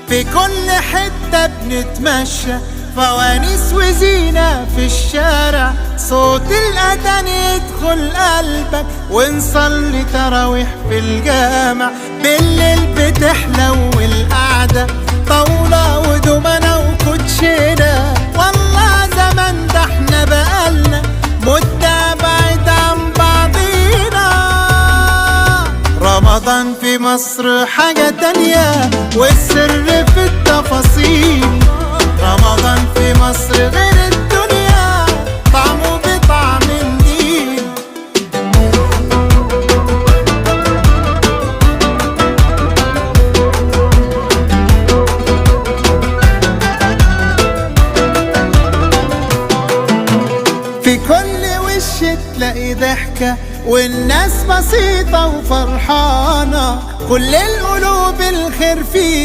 في كل حتة بنتمشى، فوانيس وزينة في الشارع، صوت الأذان يدخل قلبك، ونصلي تراويح في الجامع. بالليل بتحلو القعدة، طاولة ودومنة وكوتشينة، والله زمان ده احنا بقالنا مدة بعيد عن بعضينا. رمضان في مصر حاجة تانية، والسر في التفاصيل. رمضان في مصر غير الدنيا، طعمه بطعم النيل. في كل وش تلاقي ضحكة، والناس بسيطة وفرحانة، كل القلوب الخير فيها.